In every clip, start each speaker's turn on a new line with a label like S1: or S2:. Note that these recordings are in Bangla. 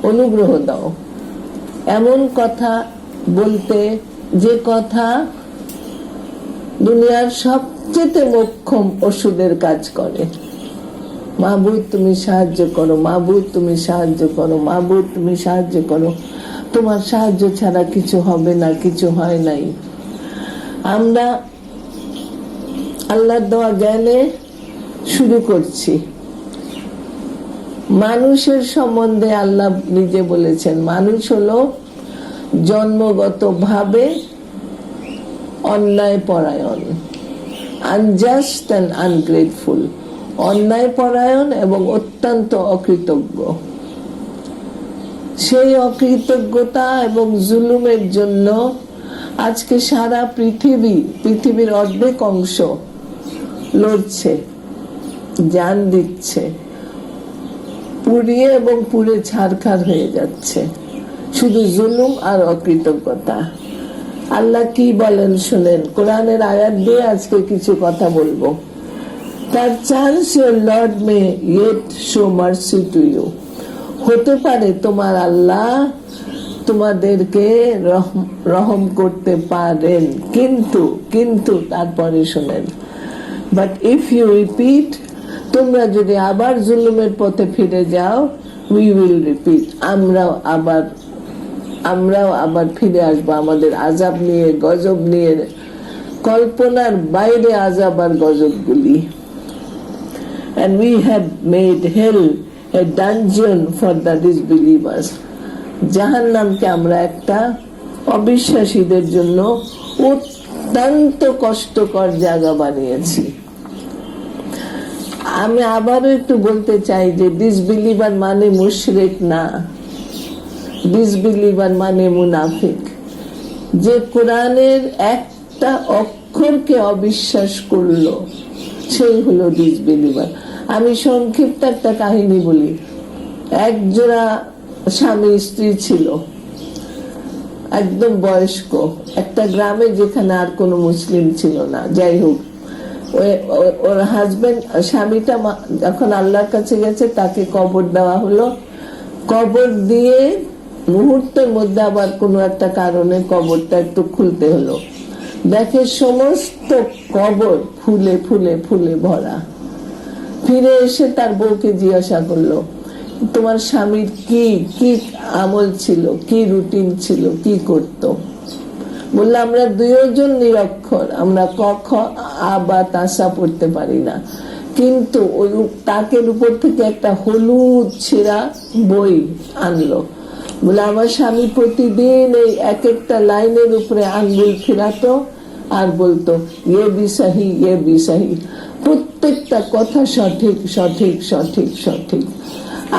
S1: অনুগ্রহ দাও এমন কথা বলতে, যে কথা দুনিয়ার সবচেয়ে মোক্ষম ওষুধের কাজ করে। মাবুদ তুমি সাহায্য করো, মাবুদ তুমি সাহায্য করো, মাবুদ তুমি সাহায্য করো, তোমার সাহায্য ছাড়া কিছু হবে না, কিছু হয় নাই। আমরা আল্লাহর দেওয়া জ্ঞানে শুরু করছি। মানুষের সম্বন্ধে আল্লাহ নিজে বলেছেন, মানুষ হলো জন্মগতভাবে অন্যায় পরায়ণ, আনজাস্ট অ্যান্ড আনগ্রেটফুল, অন্যায় পরায়ণ এবং অত্যন্ত অকৃতজ্ঞ। সেই অকৃতজ্ঞতা এবং জুলুমের জন্য আজকে সারা পৃথিবীর অর্ধেক অংশ লড়ছে, জান দিচ্ছে, পুড়িয়ে এবং পুড়ে ছারখার হয়ে যাচ্ছে, শুধু জুলুম আর অকৃতজ্ঞতা। আল্লাহ কি বলেন শুনেন, কোরআনের আয়াত দিয়ে আজকে কিছু কথা বলবো। Perchance your Lord may yet show mercy to you. হতে পারে তোমার আল্লাহ তোমাদেরকে রহম করতে পারেন, কিন্তু তারপরে শুনেন, বাট ইফ ইউ রিপিট, তোমরা যদি আবার জুলুমের পথে ফিরে যাও, উই উইল রিপিট, আমরাও আবার ফিরে আসবো আমাদের আযাব নিয়ে, গজব নিয়ে, কল্পনার বাইরে আযাব আর গজবগুলি। And we have made hell a dungeon for the disbelievers. জাহান্নামকে আমরা একটা অবিশ্বাসীদের জন্য অত্যন্ত কষ্টকর জায়গা বানিয়েছি। আমি আবারও একটু বলতে চাই যে ডিসবিলিভার মানে মুশরিক না, ডিসবিলিভার মানে মুনাফিক। যে কোরআনের একটা অক্ষরকে অবিশ্বাস করলো, সেই হলো ডিসবিলিভার। আমি সংক্ষিপ্ত একটা কাহিনী বলি। এক জোড়া স্বামী স্ত্রী ছিল, একদম বয়স্ক, একটা গ্রামে যেখানে আর কোনো মুসলিম ছিল না। যাই হোক, ওর হাজবেন্ড, স্বামীটা যখন আল্লাহর কাছে গেছে, তাকে কবর দেওয়া হলো। কবর দিয়ে মুহূর্তের মধ্যে আবার কোনো একটা কারণে কবরটা একটু খুলতে হলো, দেখে সমস্ত কবর ফুলে ফুলে ফুলে ভরা। ফিরে এসে তার বউকে জিজ্ঞাসা করলো, তোমার স্বামীর কি কি আমল ছিল, কি রুটিন ছিল, কি করতো? বললো, আমরা দুইজন নিরক্ষর, আমরা ক খ আ বা তাসা পড়তে পারি না, কিন্তু ওই তাকের উপর থেকে একটা হলুদ ছেঁড়া বই আনলো। বলে, আমার স্বামী প্রতিদিন এই এক একটা লাইনের উপরে আঙ্গুল ফেরাতো আর বলতো, ইয়ে বিসাহি, ইয়ে বিসাহি, প্রত্যেকটা কথা সঠিক সঠিক সঠিক সঠিক।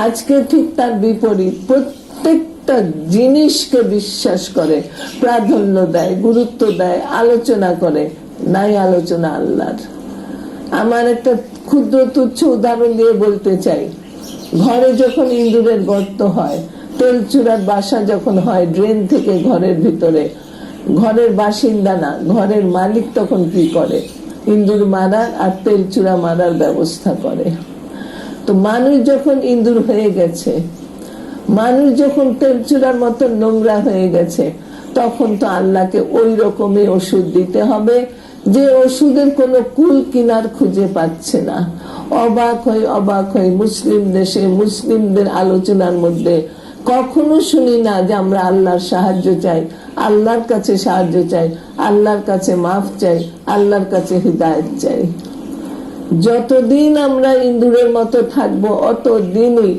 S1: আজকে ঠিক তার বিপরীত, প্রত্যেকটা জিনিসকে বিশ্বাস করে, প্রাধান্য দেয়, গুরুত্ব দেয়, আলোচনা করে, নাই আলোচনা আল্লাহর। আমার একটা ক্ষুদ্র তুচ্ছ উদাহরণ দিয়ে বলতে চাই। ঘরে যখন ইঁদুরের গর্ত হয়, তেল চূড়ার বাসা যখন হয় ড্রেন থেকে ঘরের ভিতরে, ঘরের বাসিন্দা না, ঘরের মালিক তখন কি করে? ইঁদুর মারার আর তেল চূড়া মারার ব্যবস্থা করে। তো মানুষ যখন ইঁদুর হয়ে গেছে, মানুষ যখন তেল চূড়ার মতো নোংরা হয়ে গেছে, তখন তো আল্লাহকে ওই রকমই ওষুধ দিতে হবে, যে ওষুধের কোনো কুল কিনার খুঁজে পাচ্ছে না। অবাক হই মুসলিম দেশে মুসলিমদের আলোচনার মধ্যে কখনো শুনি না যে আমরা আল্লাহর সাহায্য চাই, আল্লাহর কাছে সাহায্য চাই, আল্লাহর কাছে মাফ চাই, আল্লাহর কাছে হিদায়াত চাই। যতদিন আমরা ইঁদুরের মতো থাকবো, অতদিনই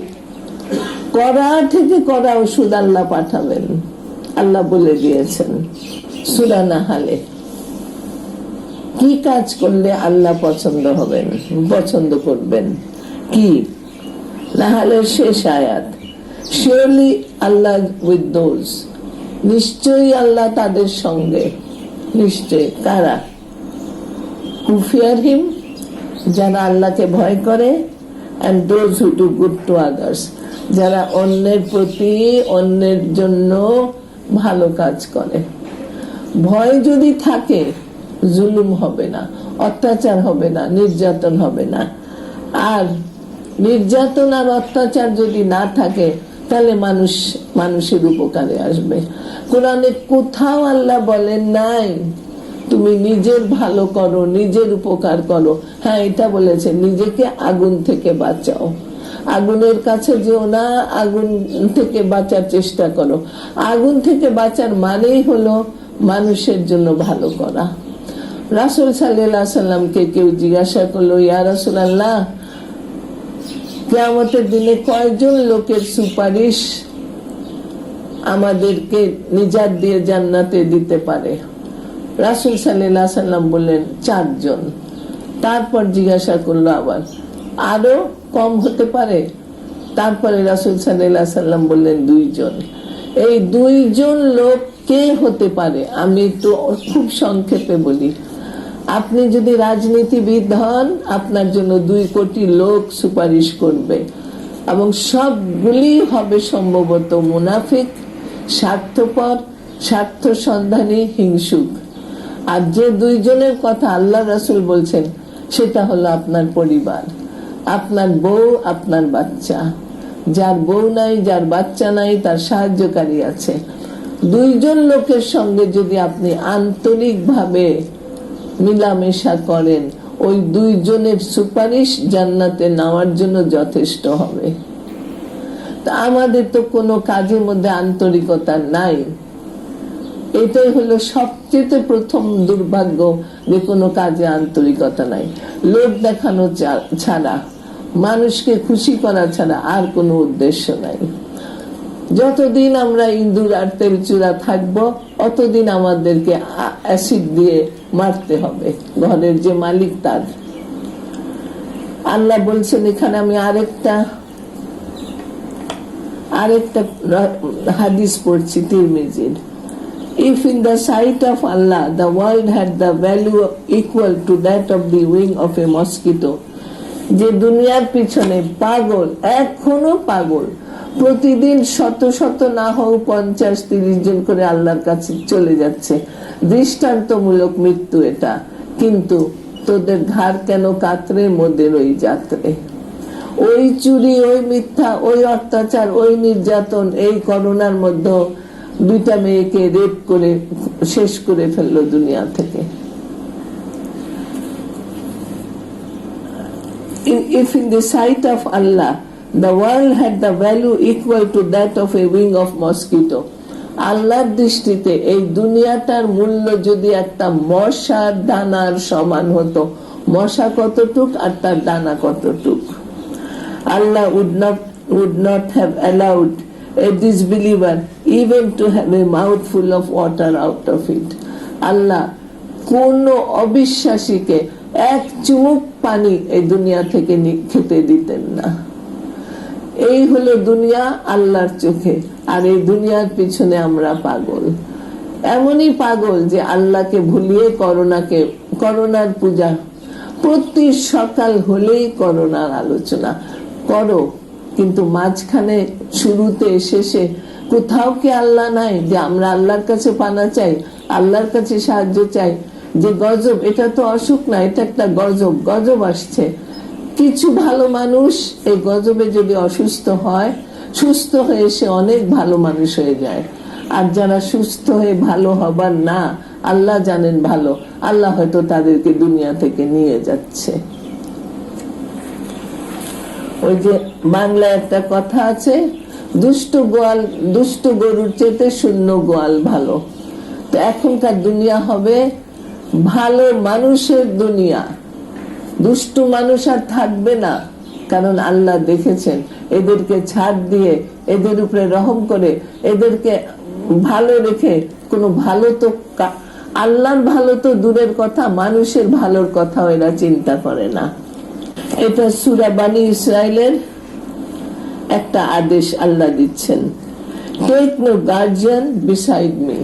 S1: কড়া থেকে কড়া ওষুধ আল্লাহ পাঠাবেন। আল্লাহ বলে দিয়েছেন সূরা নাহালে, কি কাজ করলে আল্লাহ পছন্দ করবেন। কি? নাহালের শেষ আয়াত, surely Allah with those, নিশ্চয়ই আল্লাহ তাদের সঙ্গে। নিশ্চয় কারা? who fear him, যারা আল্লাহকে ভয় করে, and those who do good to others, যারা অন্যের প্রতি, অন্যের জন্য ভালো কাজ করে। ভয় যদি থাকে, জুলুম হবে না, অত্যাচার হবে না, নির্যাতন হবে না। আর নির্যাতন আর অত্যাচার যদি না থাকে তাহলে মানুষের উপকারে আসবে। কোরআনে কোথাও আল্লাহ বলেন নাই তুমি নিজের ভালো করো, নিজের উপকার করো। হ্যাঁ, এটা বলেছে নিজেকে আগুন থেকে বাঁচাও, আগুনের কাছে যেও না, আগুন থেকে বাঁচার চেষ্টা করো। আগুন থেকে বাঁচার মানেই হলো মানুষের জন্য ভালো করা। রাসূল সাল্লাল্লাহু আলাইহি সাল্লামকে কেউ জিজ্ঞাসা করলো, ইয়া রাসূলুল্লাহ, কিয়ামতের দিনে কয়জন লোকের সুপারিশ আমাদেরকে নিজাত দিয়ে জান্নাতে দিতে পারে? রাসূল সাল্লাল্লাহু আলাইহি সাল্লাম বললেন 4 জন। তারপর জিজ্ঞাসা করলো আবার আরো কম হতে পারে? তারপরে রাসূল সাল্লাল্লাহু আলাইহি সাল্লাম বললেন 2 জন। এই 2 জন লোক কে হতে পারে? আমি একটু খুব সংক্ষেপে বলি। আপনি যদি রাজনীতিবিদ হন, আপনার জন্য 2 কোটি লোক সুপারিশ করবে এবং সবগুলি হবে সম্ভবত মুনাফিক, স্বার্থপর, স্বার্থ সন্ধানী, হিংসুক। আর যে 2 জনের কথা আল্লাহ রাসূল বলছেন সেটা হলো আপনার পরিবার, আপনার বউ, আপনার বাচ্চা। যার বউ নাই, যার বাচ্চা নাই, তার সাহায্যকারী আছে। 2 জন লোকের সঙ্গে যদি আপনি আন্তরিকভাবে মিলামেশা করেন, ওই 2 জনের সুপারিশ জান্নাতে নেওয়ার জন্য যথেষ্ট হবে। তা আমাদের তো কোনো কাজের মধ্যে আন্তরিকতা নাই। এটাই হলো সবচেয়ে প্রথম দুর্ভাগ্য, যে কোনো কাজে আন্তরিকতা নাই। লোক দেখানো ছাড়া, মানুষকে খুশি করা ছাড়া আর কোনো উদ্দেশ্য নাই। যতদিন আমরা ইঁদুর আর তেলচুরা থাকবো, অতদিন আমাদেরকে অ্যাসিড দিয়ে মারতে হবে, ঘরের যে মালিক তার। আল্লাহ বলছেন এখানে, আমি আরেকটা হাদিস পড়ছি তিরমিজির। If in the sight of Allah the world had the value equal to that of the wing of a mosquito, যে দুনিয়ার পিছনে পাগল, এখনো পাগল, প্রতিদিন শত শত না হোক 50-30 জন করে আল্লাহর কাছে চলে যাচ্ছে, দৃষ্টান্তমূলক মৃত্যু এটা। কিন্তু তোদের ঘাড় কেন কাতরে মোদের ওই যাত্রে? ওই চুরি, ওই মিথ্যা, ওই অত্যাচার, ওই নির্যাতন, এই করোনার মধ্যে 2টা মেয়েকে রেপ করে শেষ করে ফেললো দুনিয়া থেকে। If in the sight of Allah the world had the value equal to that of a wing of mosquito, আল্লাহর দৃষ্টিতে এই দুনিয়াটার মূল্য যদি একটা মশার দানার সমান হতো, মশা কতটুক আর তার দানা কতটুক, Allah would not have allowed a disbeliever even to have a mouthful of water out of it. আল্লাহ কোন অবিশ্বাসীকে এক চুমুক পানি এই দুনিয়া থেকে খেতে দিতেন না। এই হলো দুনিয়া আল্লাহর চোখে। আর এই দুনিয়ার পিছনে আমরা পাগল, এমনই পাগল যে আল্লাহকে ভুলিয়ে করোনার পূজা, প্রতি সকাল হলেই করোনার আলোচনা করো, কিন্তু মাঝখানে শুরুতে শেষে কোথাও কি আল্লাহ নাই? যে আমরা আল্লাহর কাছে পানা চাই, আল্লাহর কাছে সাহায্য চাই। যে গজব, এটা তো অসুখ না, এটা একটা গজব আসছে। কিছু ভালো মানুষ এই গজবে যদি অসুস্থ হয়, সুস্থ হয়ে সে অনেক ভালো মানুষ হয়ে যায়। আর যারা সুস্থ হয়ে ভালো হবার না, আল্লাহ জানেন ভালো, আল্লাহ হয়তো তাদেরকে দুনিয়া থেকে নিয়ে যাচ্ছে। ওই যে বাংলায় একটা কথা আছে, দুষ্ট গরুর চেয়ে শূন্য গোয়াল ভালো। তো এখনকার দুনিয়া হবে ভালো মানুষের দুনিয়া। দুষ্টু মানুষ আর থাকবে না, কারণ আল্লাহ দেখেছেন এদেরকে ছাড় দিয়ে, এদের উপরে রহম করে, এদেরকে ভালো রেখে কোনো ভালো তো, আল্লাহর ভালো তো দূরের কথা, মানুষের ভালোর কথা এরা চিন্তা করে না। এটা সূরা বানী ইসরাইলের একটা আদেশ আল্লাহ দিচ্ছেন, take no guardian beside me,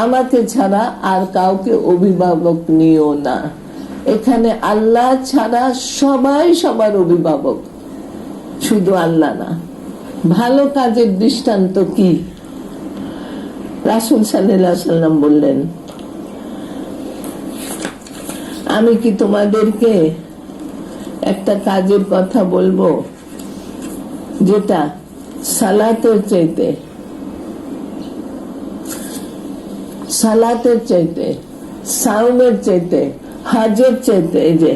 S1: আমাকে ছাড়া আর কাউকে অভিভাবক নিও না। এখানে আল্লাহ ছাড়া সবাই সবার অভিভাবক, শুধু আল্লাহ না। ভালো কাজের দৃষ্টান্ত কি? রাসূল সাল্লাল্লাহু আলাইহি সাল্লাম বললেন, আমি কি তোমাদেরকে একটা কাজের কথা বলবো, যেটা সালাতের চাইতে সাওমের চাইতে, হজের চাইতে, এই যে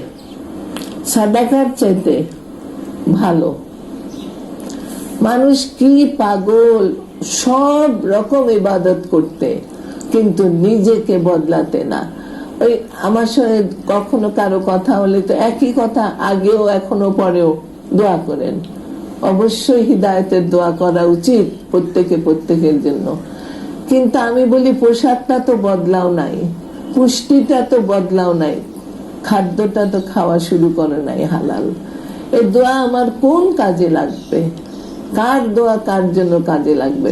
S1: সাদাকার চাইতে ভালো। মানুষ কি পাগল সব রকম ইবাদত করতে, কিন্তু নিজেকে বদলাতে না। ওই আমার সঙ্গে কখনো কারো কথা হলে তো একই কথা, আগেও এখনো পরেও দোয়া করেন। অবশ্যই হিদায়াতের দোয়া করা উচিত প্রত্যেকের জন্য, কিন্তু আমি বলি পোশাকটা তো বদলাও নাই, পুষ্টিটা তো বদলাও নাই, খাদ্যটা তো খাওয়া শুরু করে নাই হালাল। এই দোয়া আমার কোন কাজে লাগবে? কার দোয়া কার জন্য কাজে লাগবে?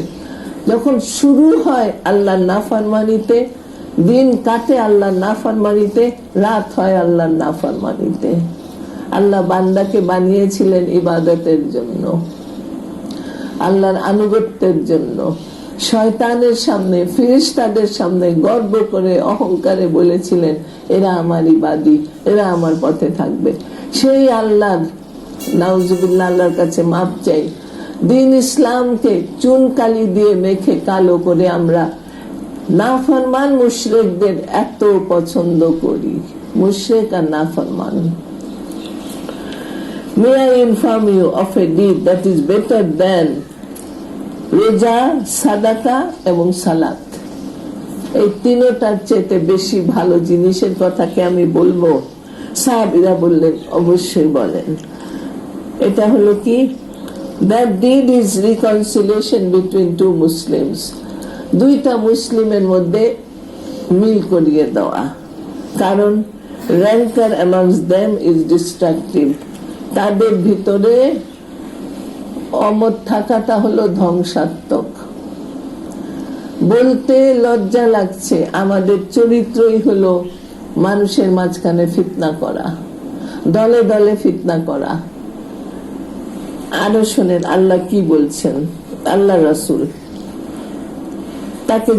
S1: যখন শুরু হয় আল্লাহর নাফরমানিতে, দিন কাটে আল্লাহর নাফরমানিতে, রাত হয় আল্লাহর নাফরমানিতে। আল্লাহ বান্দাকে বানিয়েছিলেন ইবাদতের জন্য, আল্লাহর আনুগত্যের জন্য। শয়তানের সামনে, ফেরেশতাদের সামনে গর্ব করে অহংকারে বলেছিলেন, এরা আমার ইবাদি, এরা আমার পথে থাকবে। সেই আল্লাহর নাউজুবিল্লাহ, আল্লাহর কাছে মাপ চাই। দিন ইসলামকে চুন কালি দিয়ে মেখে কালো করে আমরা নাফরমান মুশরিকদের এত পছন্দ করি। মুশরিক আর নাফরমান। May I inform you of a deed that is better than রোজা, সাদাকা এবং সালাত। এই তিনটার চেয়ে বেশি ভালো জিনিসের কথাকে আমি বলবো। সাহাবীরা বললেন, অবশ্যই বলেন। এটা হলো কি? That deed is reconciliation between two Muslims. দুইটা মুসলিমের মধ্যে মিল করিয়ে দেওয়া। কারণ rancor amongst them is destructive. তাদের ভিতরে অমত থাকাটা হলো ধ্বংসাত্মক। বলতে লজ্জা লাগছে, আমাদের চরিত্রই হলো মানুষের মাঝখানে ফিতনা করা, দলে দলে ফিতনা করা। আরো শোনেন আল্লাহ কি বলছেন। আল্লাহ রাসূল তাকে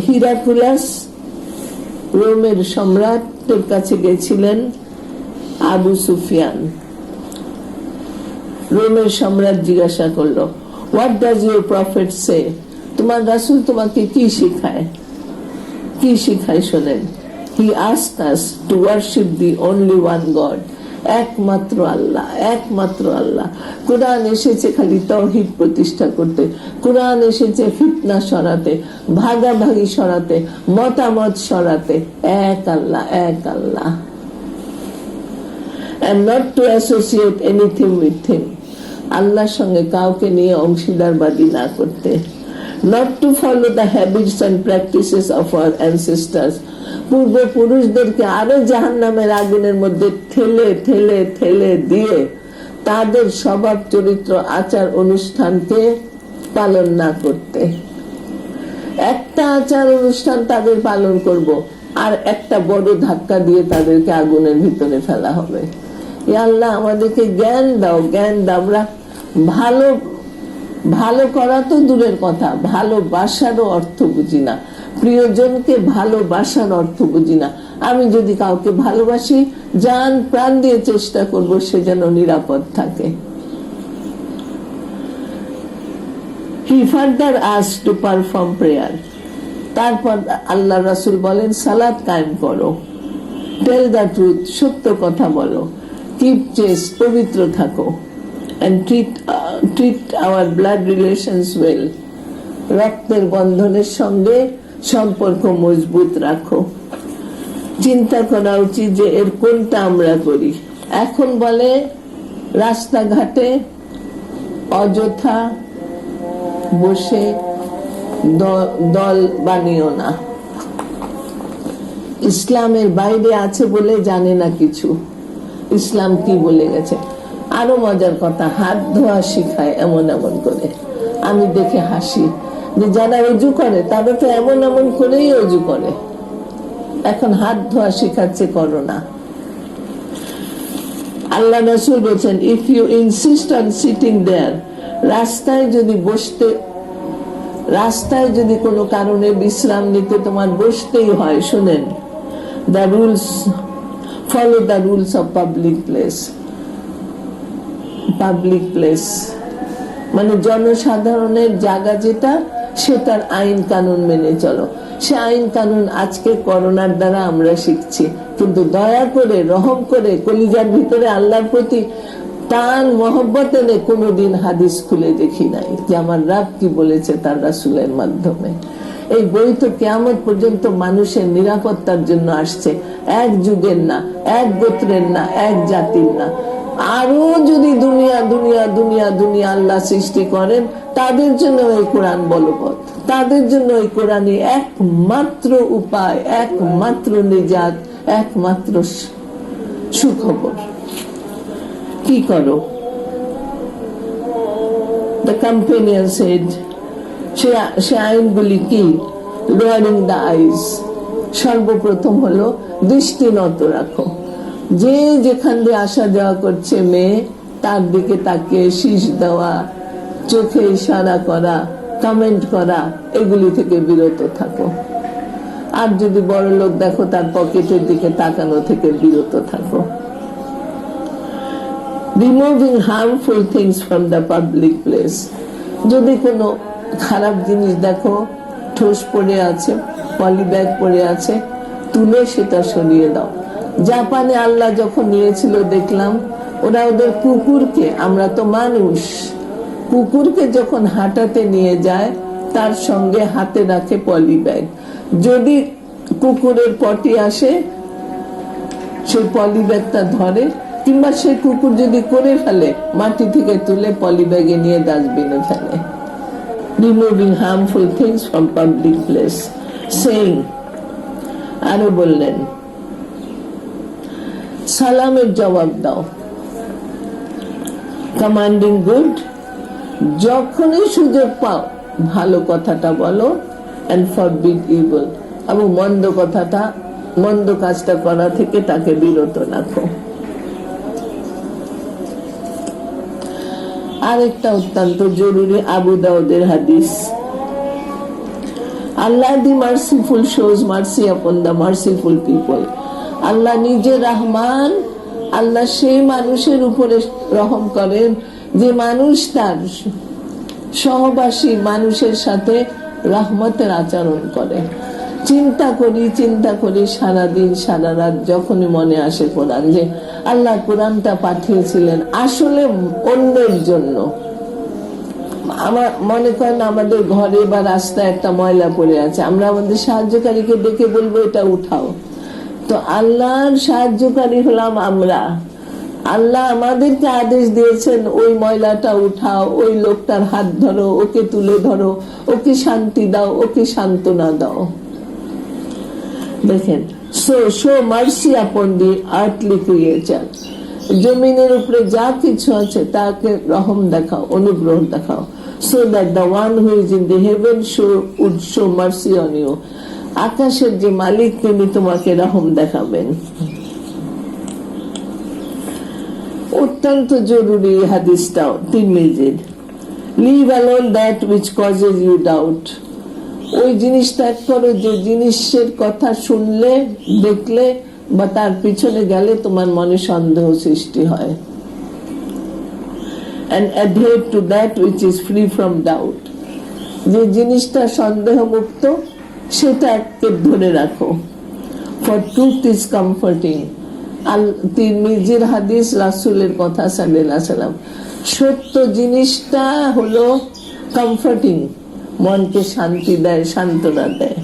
S1: হিরাকুলাস রোমের সম্রাটের কাছে গেছিলেন। আবু সুফিয়ান, রোমের সম্রাট জিজ্ঞাসা করলো, হোয়াট ডাজ ইউর প্রফেট সে? তোমার রাসূল তোমাকে কি শিখায়? কি শিখায় শোনেন। He asked us to worship the only one god. একমাত্র আল্লাহ, একমাত্র আল্লাহ। কোরআন এসেছে খালি তাওহীদ প্রতিষ্ঠা করতে, কোরআন এসেছে ফিতনা সরাতে, ভাগাভাগি সরাতে, মতামত সরাতে। এক আল্লাহ, এক আল্লাহ। And not to associate anything with him. আল্লাহর সঙ্গে কাউকে নিয়ে অংশীদারবাদী না করতে। Not to follow the habits and practices of our ancestors. পূর্বপুরুষদেরকে আরো জাহান্নামের আগুনের মধ্যে ঠেলে ঠেলে ঠেলে দিয়ে তাদের স্বভাব চরিত্র আচার অনুষ্ঠানকে পালন না করতে। একটা আচার অনুষ্ঠান তাদের পালন করব, আর একটা বড় ধাক্কা দিয়ে তাদেরকে আগুনের ভিতরে ফেলা হবে। আল্লাহ আমাদেরকে জ্ঞান দাও, জ্ঞান দাও। আমরা ভালো ভালো করা তো দূরের কথা, ভালোবাসারও অর্থ বুঝি না, প্রিয়জনকে ভালোবাসার অর্থ বুঝি না। আমি যদি কাউকে ভালোবাসি, জান প্রাণ দিয়ে চেষ্টা করব সে যেন নিরাপদ থাকে। He further asked to perform prayer. তারপর আল্লাহ রাসূল বলেন, সালাত কায়েম করো। টেল দ্য ট্রুথ, সত্য কথা বলো। কিপ চেস্ট, পবিত্র থাকো। and treat our blood relations well. রক্তের বন্ধনের সঙ্গে সম্পর্ক মজবুত রাখো। চিন্তা করা উচিত যে এর কোনটা আমরা করি। এখন বলে রাস্তাঘাটে অযথা বসে দল বানিও না। ইসলামের বাইরে আছে বলে জানে না কিছু। ইসলাম কি বলে গেছে। আরো মজার কথা, হাত ধোয়া শিখায় এমন এমন করে। আমি দেখে হাসি যে যারা অজু করে তারা তো এমন এমন করেই অজু করে। এখন হাত ধোয়া শিখাচ্ছে, করো না। আল্লাহ রাসূল বলেছেন, if you insist on sitting there, রাস্তায় যদি কোনো কারণে বিশ্রাম নিতে তোমার বসতেই হয়, শুনেন, the rules follow the rules of public place. Public place মানে জনসাধারণের জায়গা যেটা, সেটার আইন কানুন মেনে চলো। সে আইন কানুন আজকে করোনার দ্বারা আমরা শিখছি, কিন্তু দয়া করে, রহম করে, কলিজার ভিতরে আল্লাহর প্রতি টান মহব্বত এনে কোনোদিন হাদিস খুলে দেখি নাই যে আমার রব কি বলেছে তার রাসূলের মাধ্যমে। এই বই তো কিয়ামত পর্যন্ত মানুষের নিরাপত্তার জন্য আসছে, এক যুগের না, এক গোত্রের না, এক জাতির না। আরো যদি দুনিয়া দুনিয়া দুনিয়া দুনিয়া আল্লাহ সৃষ্টি করেন, তাদের জন্য এই কোরআন বলবৎ, তাদের জন্য এই কোরআনই একমাত্র উপায়, একমাত্র নিজাত, একমাত্র সুখবর। কি করো? The companion said, সে আইনগুলি কি? lowering the eyes, সর্বপ্রথম হলো দৃষ্টি নত রাখো। যে যেখান দিয়ে আসা যাওয়া করছে মেয়ে, তার দিকে তাকিয়ে শীষ দেওয়া, চোখে ইশারা করা, কমেন্ট করা, এগুলি থেকে বিরত থাকো। আর যদি বড় লোক দেখো, তার পকেটের দিকে তাকানো থেকে বিরত থাকো। Removing harmful things from the public place, যদি কোনো খারাপ জিনিস দেখো, ঠোস পড়ে আছে, পলি ব্যাগ পড়ে আছে, তুলে সেটা সরিয়ে দাও। জাপানে আল্লাহ যখন নিয়েছিল দেখলাম, ওরা ওদের কুকুরকে, আমরা তো মানুষ, কুকুরকে যখন হাঁটাতে নিয়ে যায়, তার সঙ্গে হাতে রাখে পলি ব্যাগ। যদি কুকুরের পটি আসে, সেই পলি ব্যাগটা ধরে, কিংবা সেই কুকুর যদি করে ফেলে, মাটি থেকে তুলে পলি ব্যাগে নিয়ে ডাস্টবিনে ফেলে। Removing harmful things from public place. Saying, আরো বললেন, সালামের জবাব দাও। কমান্ডিং গুড, যখনই সুযোগ পাও ভালো কথাটা বলো। এন্ড ফরবিড ইভিল, এবং মন্দ কাজটা করা থেকে তাকে বিরত রাখো। আরেকটা অত্যন্ত জরুরি আবু দাউদের হাদিস, Allah the merciful shows mercy upon the merciful people. Allah নিজে রহমান, আল্লাহ সেই মানুষের উপরে রহম করেন যে মানুষ তার সহবাসী মানুষের সাথে রহমতের আচরণ করে। চিন্তা করি সারাদিন সারা রাত, যখনই মনে আসে কোরআন, যে আল্লাহ কোরআনটা পাঠিয়েছিলেন আসলে অন্যের জন্য। আমার মনে করেন আমাদের ঘরে বা রাস্তায় একটা ময়লা পড়ে আছে, আমরা আমাদের সাহায্যকারীকে ডেকে বলবো এটা উঠাও। তো আল্লাহর সাহায্যকারী হলাম আমরা। আল্লাহ আমাদেরকে আদেশ দিয়েছেন ওই ময়লাটা উঠাও, ওই লোকটার হাত ধরো, ওকে তুলে ধরো, ওকে শান্তি দাও, ওকে সান্ত্বনা দাও। দেখেন, শো মার্সি আপন দি আর্থলি ক্রিয়েচার, জমিনের উপরে যা কিছু আছে তাকে রহম দেখাও, অনুগ্রহ দেখাও। So that the one who is in the heaven would show mercy on you, আকাশের যে মালিক তিনি তোমাকে রহম দেখাবেন। অত্যন্ত জরুরি হাদিসটাও তিরমিজির। Leave alone that which causes you doubt, ওই জিনিস ত্যাগ করো যে জিনিসের কথা শুনলে, দেখলে বা তার পিছনে গেলে তোমার মনে সন্দেহ সৃষ্টি হয়। and adhere to that which is free from doubt, যে জিনিসটা সন্দেহ মুক্ত সেটাকে ধরে রাখো। for truth is comforting, তিরমিজির হাদিস, রাসূলের কথা সাল্লাল্লাহু আলাইহি ওয়াসাল্লাম, সত্য জিনিসটা হলো কমফর্টিং, মনকে শান্তি দেয়, সান্ত্বনা দেয়।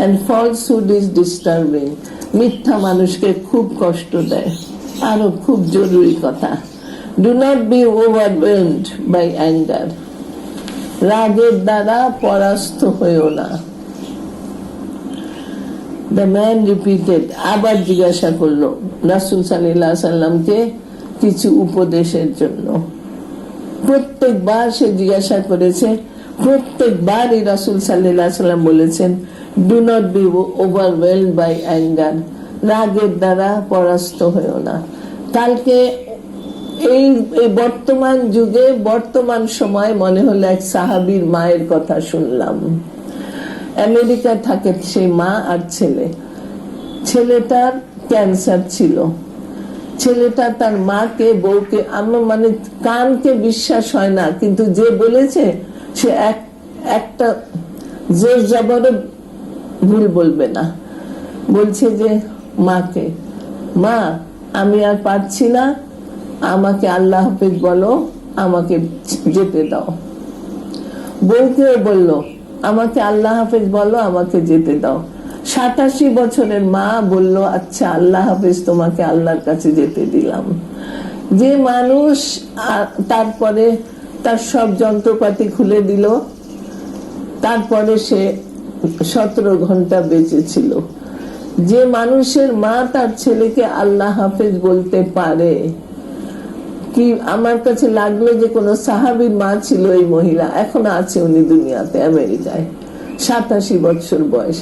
S1: and falsehood is disturbing, মিথ্যা মানুষকে খুব কষ্ট দেয়। আরো খুব জরুরি কথা, do not be overwhelmed by anger, রাগের দ্বারা পরাস্ত হইও না। The man repeated, আবার জিজ্ঞাসা করলো রাসূল সাল্লাল্লাহু আলাইহি সাল্লামকে কিছু উপদেশের জন্য। প্রত্যেকবার সে জিজ্ঞাসা করেছে, প্রত্যেকবারই রাসূল সাল্লাল্লাহু আলাইহি সাল্লাম বলেছেন, do not be overwhelmed by anger, রাগের দ্বারা পরাস্ত হইও না। কালকে এই বর্তমান যুগে, বর্তমান সময় মনে হলো এক সাহাবীর মায়ের কথা শুনলাম। আমেরিকা থাকে সেই মা আর ছেলেটার ক্যান্সার ছিল। ছেলেটা তার মাকে, বউকে, আমার মানে কানকে বিশ্বাস হয় না, কিন্তু যে বলেছে সে একটা জোর জবর ভুল বলবে না। বলছে যে মাকে, মা আমি আর পারছি না, আমাকে আল্লাহ হাফেজ বলো, আমাকে যেতে দাও। বউকে বলল আমাকে আল্লাহ হাফেজ বলো, আমাকে যেতে দাও। 87 বছরের মা বলল আচ্ছা আল্লাহ হাফেজ, তোমাকে আল্লাহর কাছে যেতে দিলাম। যে মানুষ তারপরে তার সব যন্ত্রপাতি খুলে দিল, তারপরে সে 17 ঘন্টা বেঁচে ছিল। যে মানুষের মা তার ছেলেকে আল্লাহ হাফেজ বলতে পারে, কি আমার কাছে লাগলো যে কোন সাহাবীর মা ছিল এই মহিলা, এখন আছে উনি দুনিয়াতে, আমেরিকায়, 87 বছর বয়স।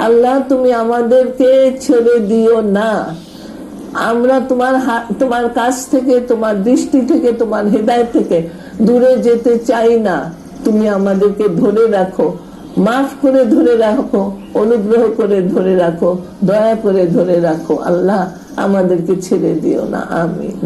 S1: আল্লাহ তুমি আমাদেরকে ছেড়ে দিও না, আমরা তোমার কাছ থেকে, তোমার দৃষ্টি থেকে, তোমার হেদায়েত থেকে দূরে যেতে চাই না। তুমি আমাদেরকে ধরে রাখো, মাফ করে ধরে রাখো, অনুগ্রহ করে ধরে রাখো, দয়া করে ধরে রাখো। আল্লাহ আমাদেরকে ছেড়ে দিও না। আমিন।